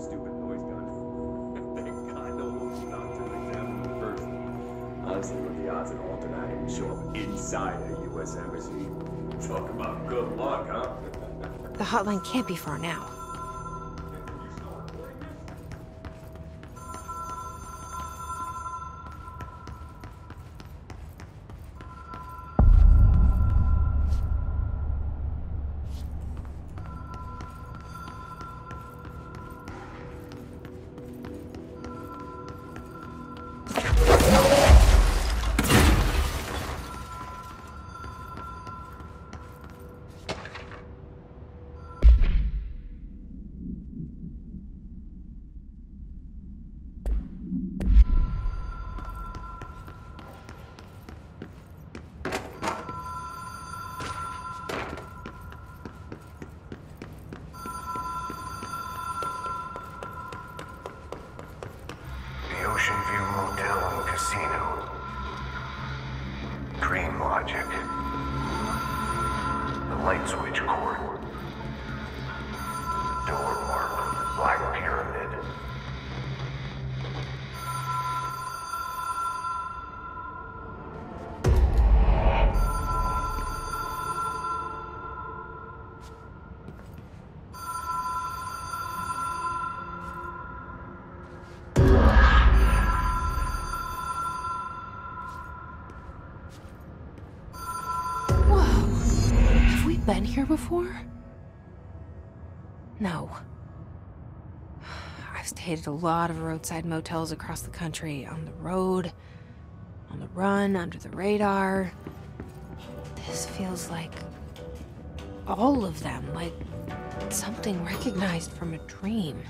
stupid noise gun. Thank God no one stopped to examine it first. Honestly, what the odds that Alton I didn't show up inside a U.S. embassy? Talk about good luck, huh? The hotline can't be far now. Been here before? No. I've stayed at a lot of roadside motels across the country, on the road, on the run, under the radar. This feels like all of them, like something recognized from a dream.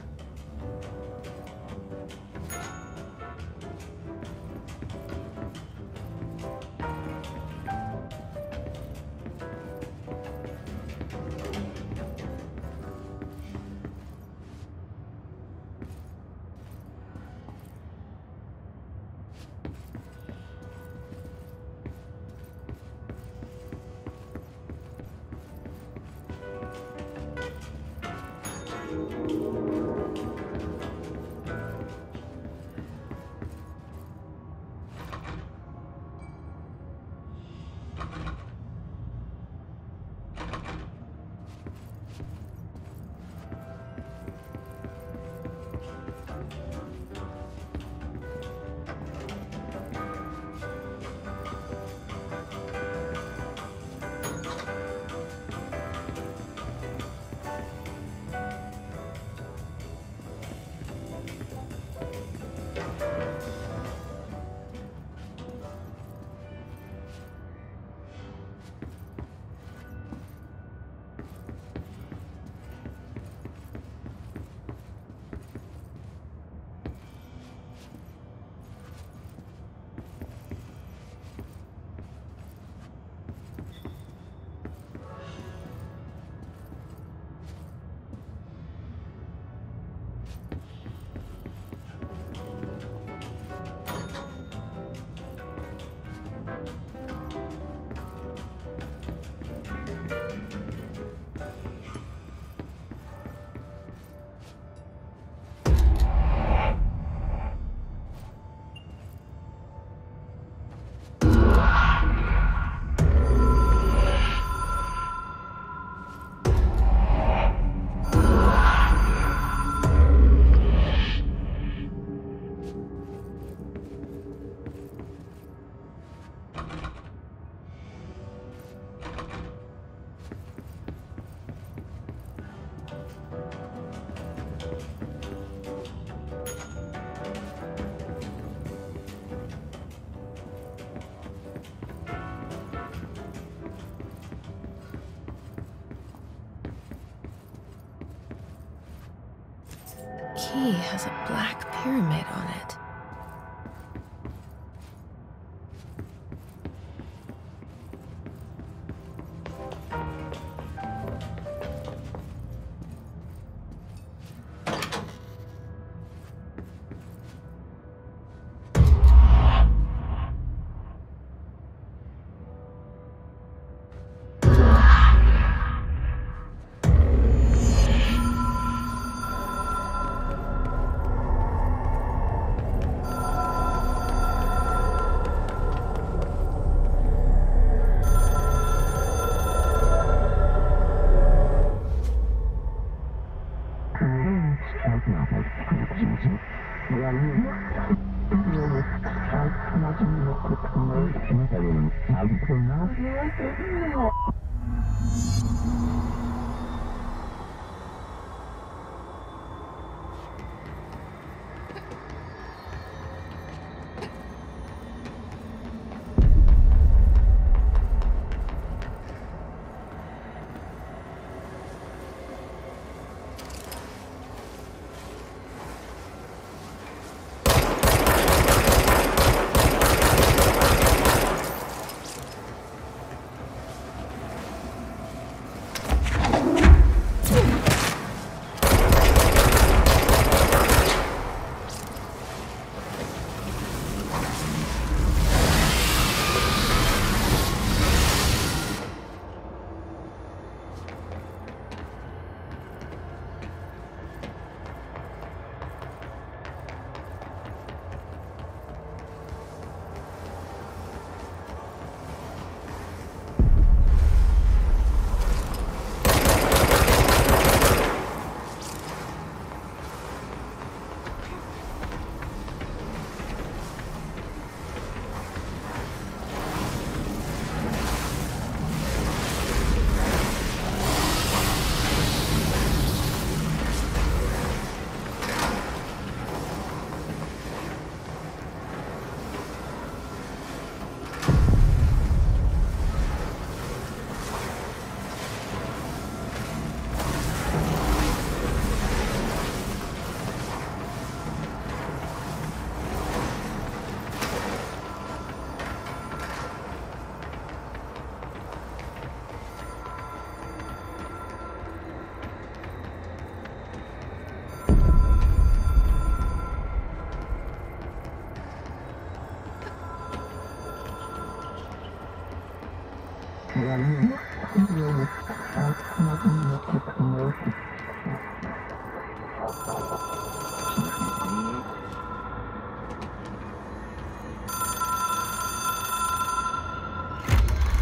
Key has a black pyramid on it.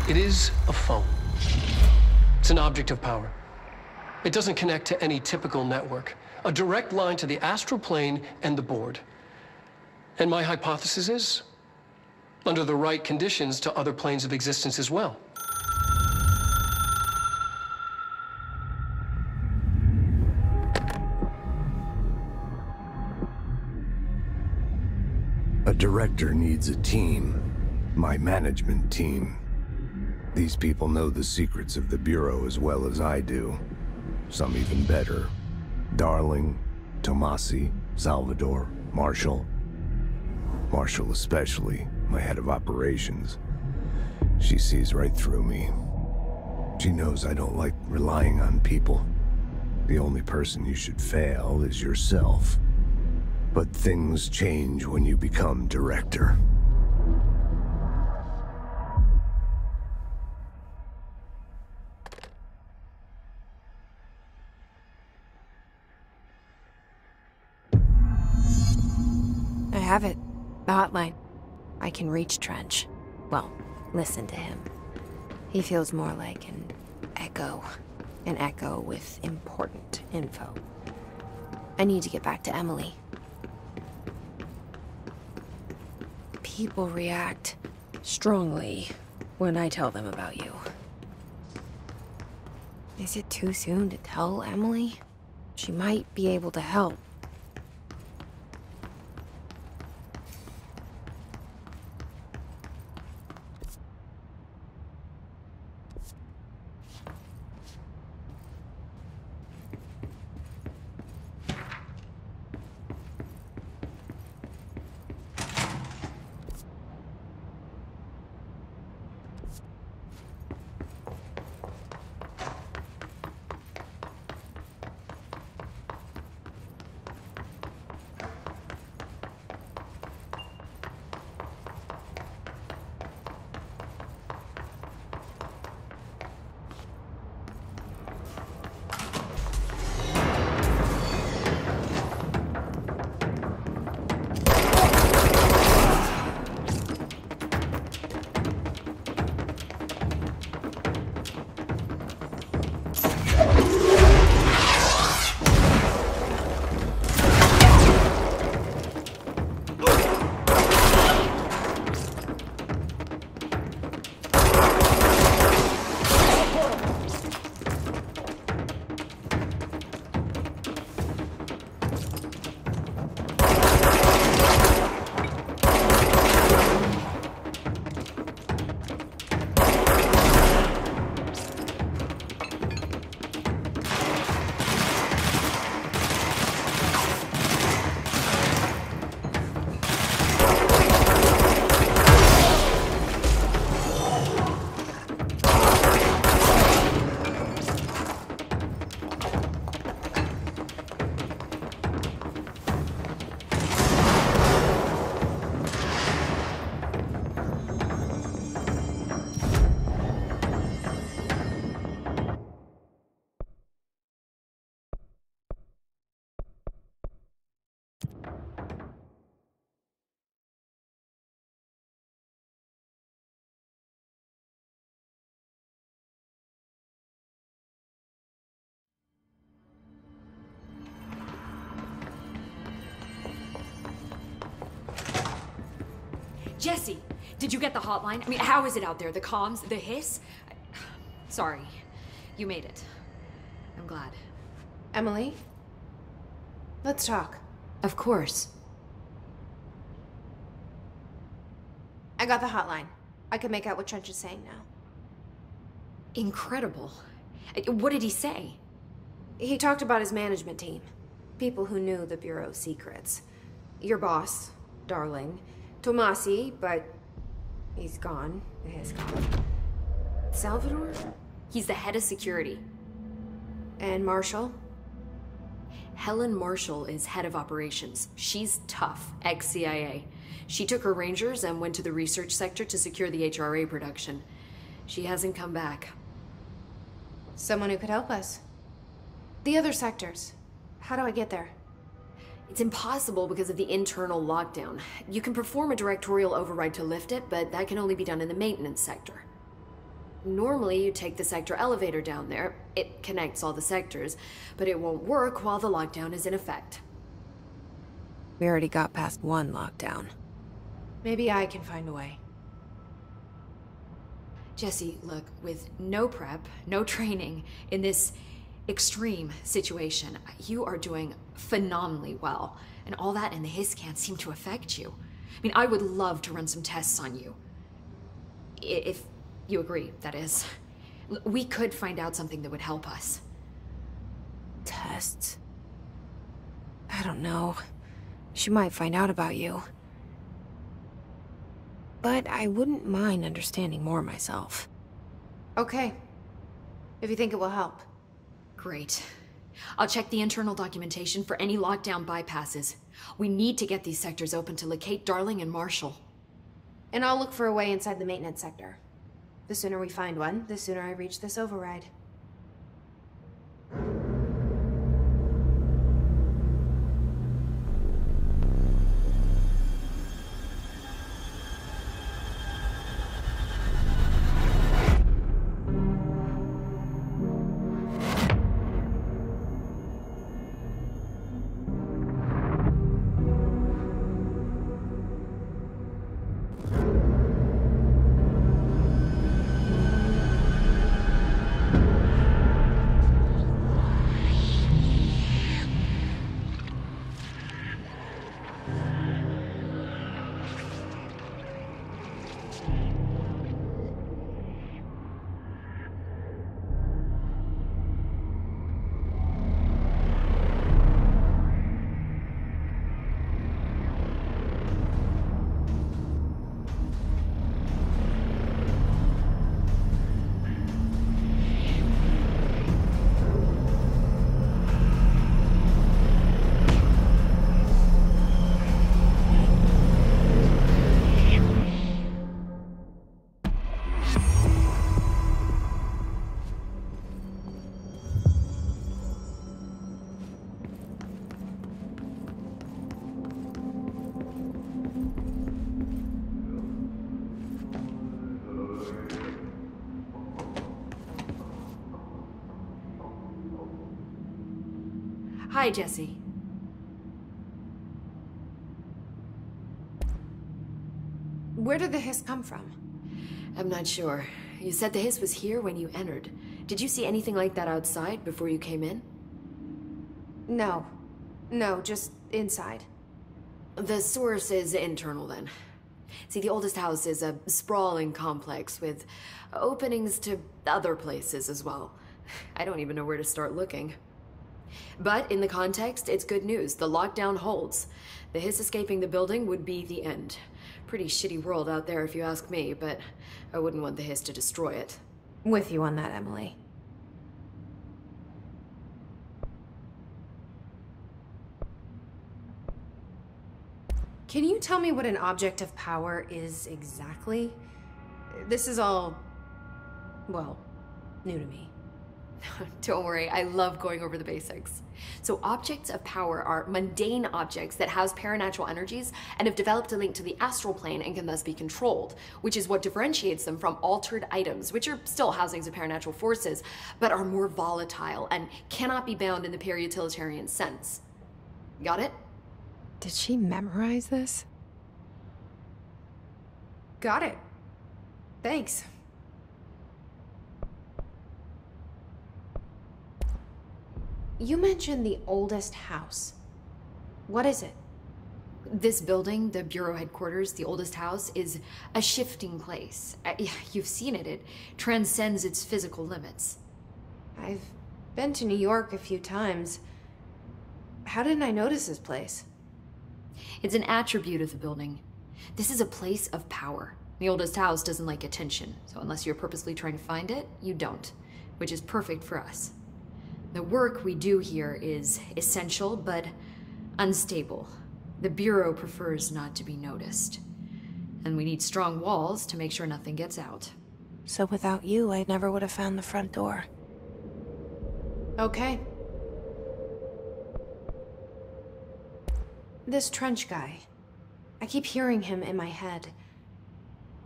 It is a phone. It's an object of power. It doesn't connect to any typical network. A direct line to the astral plane and the board. And my hypothesis is, under the right conditions, to other planes of existence as well. A director needs a team. My management team. These people know the secrets of the Bureau as well as I do. Some even better. Darling, Tomasi, Salvador, Marshall. Marshall especially, my head of operations. She sees right through me. She knows I don't like relying on people. The only person you should fail is yourself. But things change when you become director. I have it. The hotline. I can reach Trench. Well, listen to him. He feels more like an echo. An echo with important info. I need to get back to Emily. People react strongly when I tell them about you. Is it too soon to tell Emily? She might be able to help. Jesse, did you get the hotline? I mean, how is it out there? The comms? The hiss? Sorry. You made it. I'm glad. Emily? Let's talk. Of course. I got the hotline. I can make out what Trench is saying now. Incredible. What did he say? He talked about his management team. People who knew the Bureau's secrets. Your boss, Darling. Tomasi, but he's gone. He's gone. Salvador? He's the head of security. And Marshall? Helen Marshall is head of operations. She's tough, ex-CIA. She took her Rangers and went to the research sector to secure the HRA production. She hasn't come back. Someone who could help us. The other sectors. How do I get there? It's impossible because of the internal lockdown. You can perform a directorial override to lift it, but that can only be done in the maintenance sector. Normally, you take the sector elevator down there. It connects all the sectors, but it won't work while the lockdown is in effect. We already got past one lockdown. Maybe I can find a way. Jesse, look, with no prep, no training, in this extreme situation, you are doing phenomenally well. And all that and the hiss can't seem to affect you. I mean, I would love to run some tests on you. If you agree, that is. We could find out something that would help us. Tests? I don't know. She might find out about you. But I wouldn't mind understanding more myself. Okay. If you think it will help. Great. I'll check the internal documentation for any lockdown bypasses. We need to get these sectors open to locate Darling and Marshall. And I'll look for a way inside the maintenance sector. The sooner we find one, the sooner I reach this override. Hi, Jesse. Where did the hiss come from? I'm not sure. You said the hiss was here when you entered. Did you see anything like that outside before you came in? No. No, just inside. The source is internal, then. See, the oldest house is a sprawling complex with openings to other places as well. I don't even know where to start looking. But in the context, it's good news. The lockdown holds. The hiss escaping the building would be the end. Pretty shitty world out there if you ask me, but I wouldn't want the hiss to destroy it. With you on that, Emily. Can you tell me what an object of power is exactly? This is all, well, new to me. Don't worry, I love going over the basics. So objects of power are mundane objects that house paranatural energies and have developed a link to the astral plane and can thus be controlled, which is what differentiates them from altered items, which are still housings of paranatural forces, but are more volatile and cannot be bound in the peri-utilitarian sense. Got it? Did she memorize this? Got it. Thanks. You mentioned the oldest house. What is it? This building, the Bureau headquarters, the oldest house, is a shifting place. You've seen it. It transcends its physical limits. I've been to New York a few times. How didn't I notice this place? It's an attribute of the building. This is a place of power. The oldest house doesn't like attention, so unless you're purposely trying to find it, you don't, which is perfect for us. The work we do here is essential, but unstable. The Bureau prefers not to be noticed. And we need strong walls to make sure nothing gets out. So without you, I never would have found the front door. Okay. This Trench guy. I keep hearing him in my head.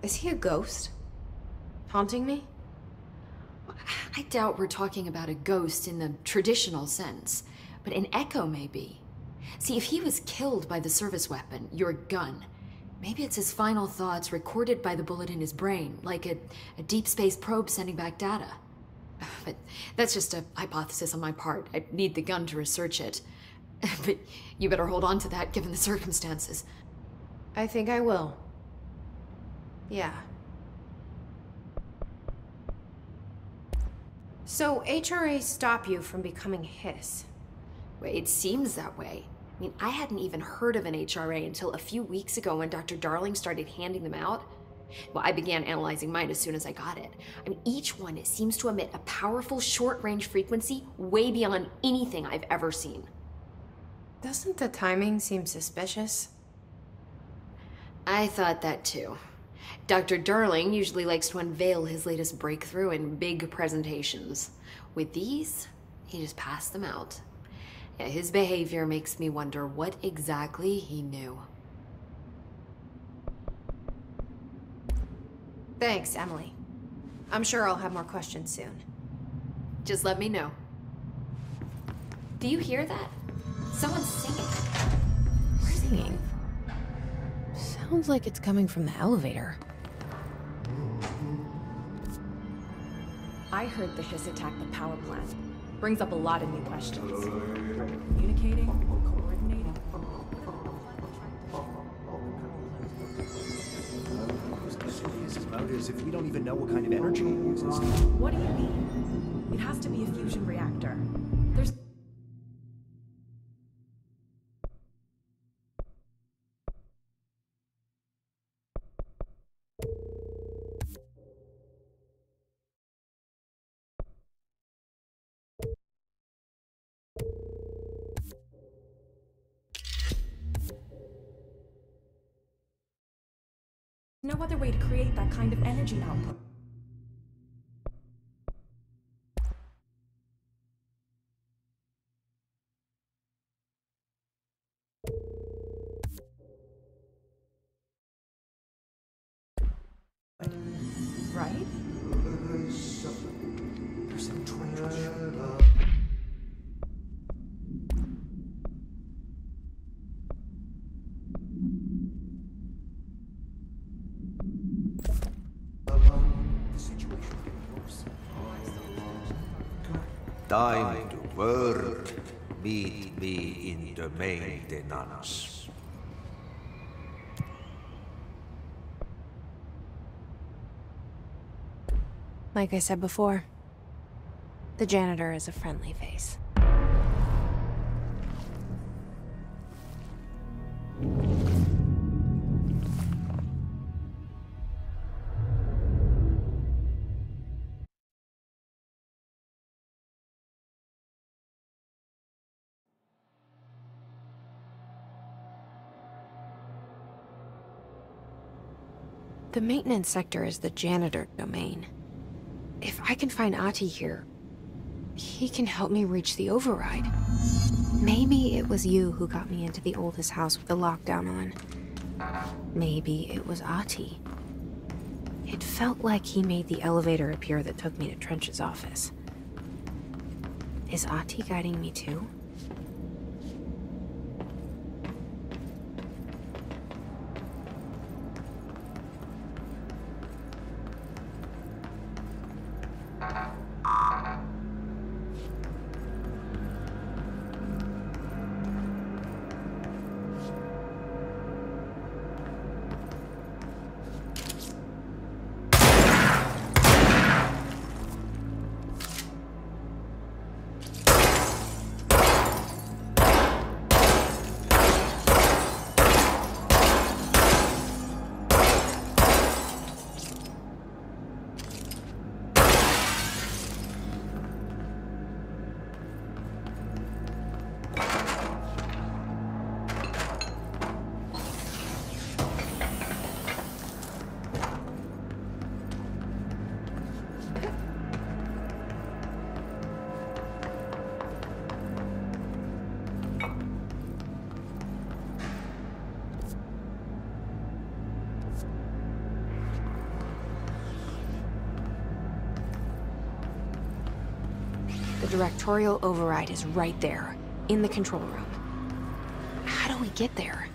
Is he a ghost? Haunting me? I doubt we're talking about a ghost in the traditional sense, but an echo maybe. See, if he was killed by the service weapon, your gun, maybe it's his final thoughts recorded by the bullet in his brain, like a deep space probe sending back data. But that's just a hypothesis on my part. I need the gun to research it. But you better hold on to that given the circumstances. I think I will. Yeah. So HRA stop you from becoming his? Well, it seems that way. I mean, I hadn't even heard of an HRA until a few weeks ago when Dr. Darling started handing them out. Well, I began analyzing mine as soon as I got it. I mean, each one seems to emit a powerful short-range frequency way beyond anything I've ever seen. Doesn't the timing seem suspicious? I thought that too. Dr. Darling usually likes to unveil his latest breakthrough in big presentations. With these, he just passed them out. Yeah, his behavior makes me wonder what exactly he knew. Thanks, Emily. I'm sure I'll have more questions soon. Just let me know. Do you hear that? Someone's singing. Singing? Sounds like it's coming from the elevator. I heard the hiss attacked the power plant. Brings up a lot of new questions. Communicating, coordinating. Is about as if we don't even know what kind of energy it uses. What do you mean? It has to be a fusion reactor. There's... no other way to create that kind of energy output. Right? There's some trash. The situation getting worse. Time to work. Meet me in the maintenance. Like I said before, the janitor is a friendly face. The maintenance sector is the janitor domain. If I can find Ahti here, he can help me reach the override. Maybe it was you who got me into the oldest house with the lockdown on. Maybe it was Ahti. It felt like he made the elevator appear that took me to Trench's office. Is Ahti guiding me too? directorial override is right there, in the control room. How do we get there?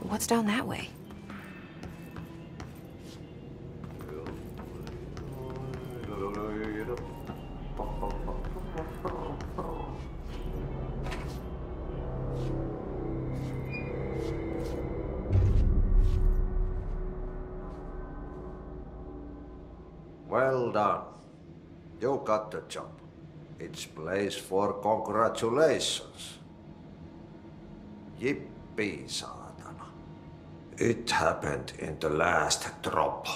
What's down that way? Well done. You got the job. It's place for congratulations. Yippee, saatana. It happened in the last drop.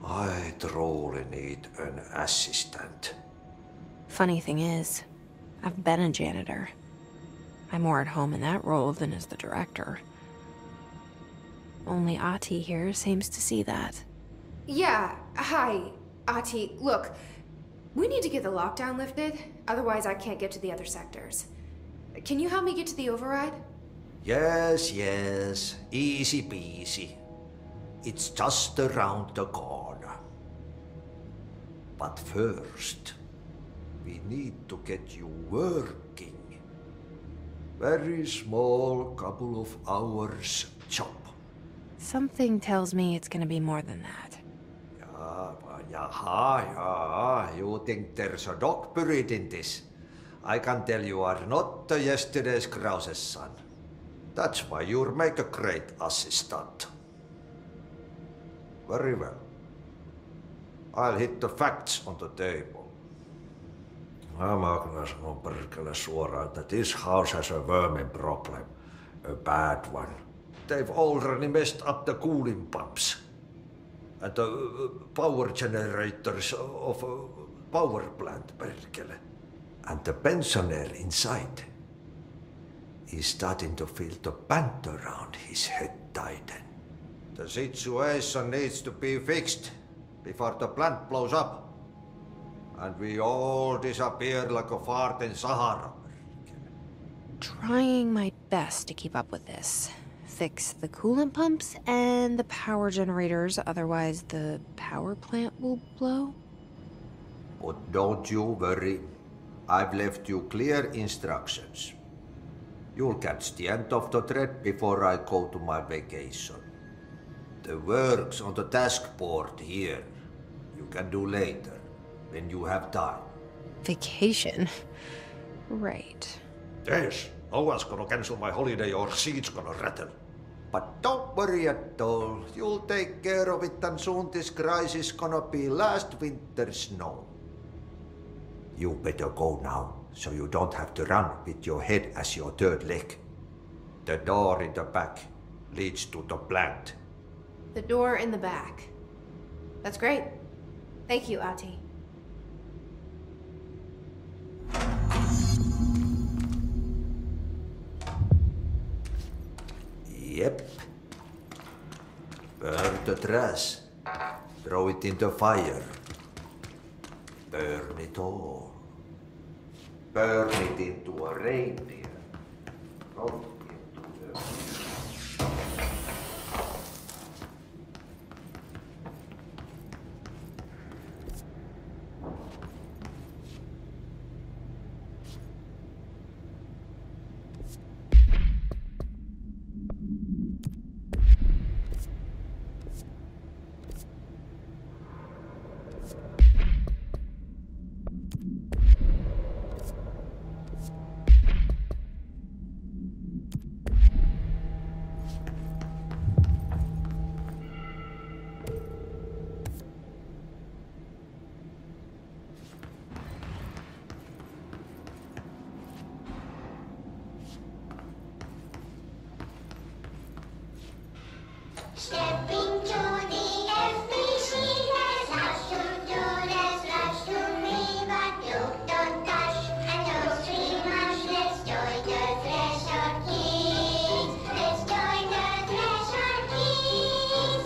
I truly need an assistant. Funny thing is, I've been a janitor. I'm more at home in that role than as the director. Only Ahti here seems to see that. Yeah, hi, Ahti. Look, we need to get the lockdown lifted, otherwise I can't get to the other sectors. Can you help me get to the override? Yes, yes. Easy peasy. It's just around the corner. But first, we need to get you working. Very small couple of hours job. Something tells me it's gonna be more than that. Jaha, you think there's a dog buried in this? I can tell you are not yesterday's Krause's son. That's why you'll make a great assistant. Very well. I'll hit the facts on the table. Mä kyllä sanon perkele suoraan, että this house has a vermin problem. A bad one. They've already messed up the cooling pumps. And the power generators of a power plant, perkele. And the pensioner inside is starting to feel the band around his head tighten. The situation needs to be fixed before the plant blows up. And we all disappear like a fart in Sahara. Trying my best to keep up with this. Fix the coolant pumps and the power generators, otherwise the power plant will blow. But don't you worry. I've left you clear instructions. You'll catch the end of the thread before I go to my vacation. The work's on the task board here. You can do later, when you have time. Vacation? Right. Yes, no one's gonna cancel my holiday or seat's gonna rattle. But don't worry at all. You'll take care of it and soon this crisis gonna be last winter's snow. You better go now, so you don't have to run with your head as your third leg. The door in the back leads to the plant. The door in the back. That's great. Thank you, Ahti. Yep. Burn the trash. Throw it in the fire. Burn it all. Burn it into a reindeer. Not into the... Step into the FBC, there's lots to do, there's lots to read, but look, don't touch, and don't stream much. Let's join the treasure keys. Let's join the treasure keys.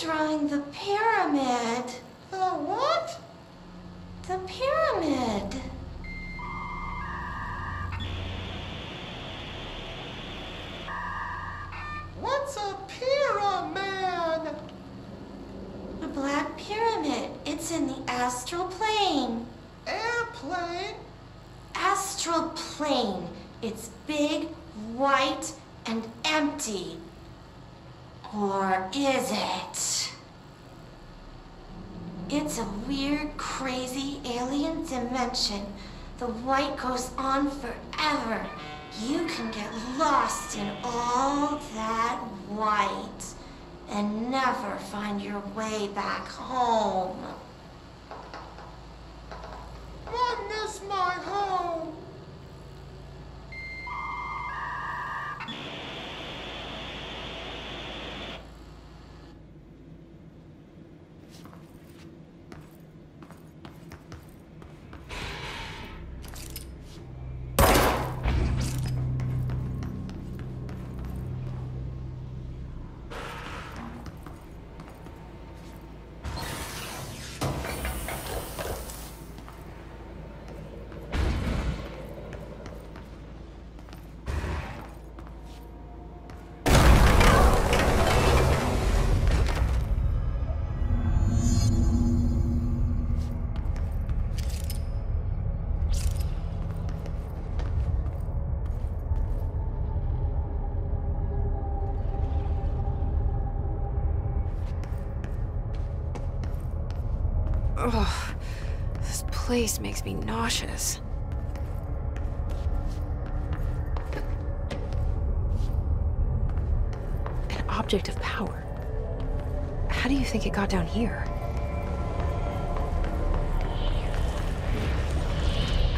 Drawing the pyramid. The what? The pyramid. What's a pyramid? A black pyramid. It's in the astral plane. Airplane? Astral plane. It's big, white, and empty. Or is it? It's a weird, crazy alien dimension. The white goes on forever. You can get lost in all that white and never find your way back home. When is my home? Ugh, this place makes me nauseous. An object of power. How do you think it got down here?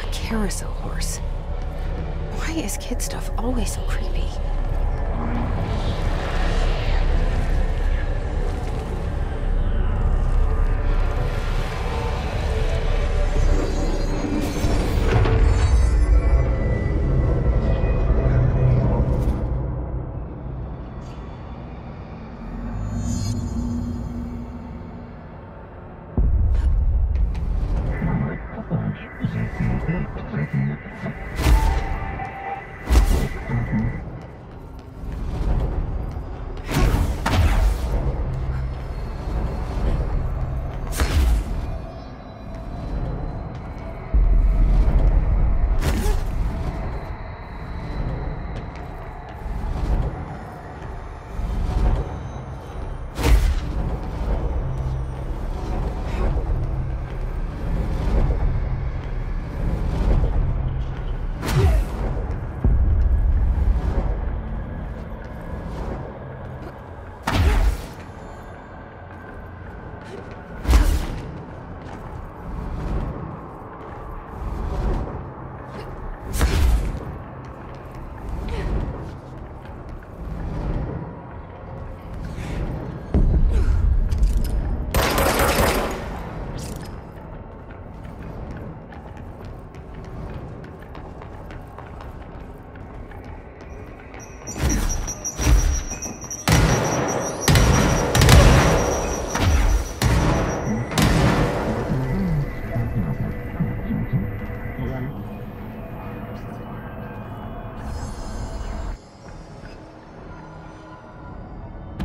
A carousel horse. Why is kid stuff always so creepy?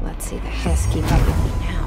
Let's see the Hess keep up with me now.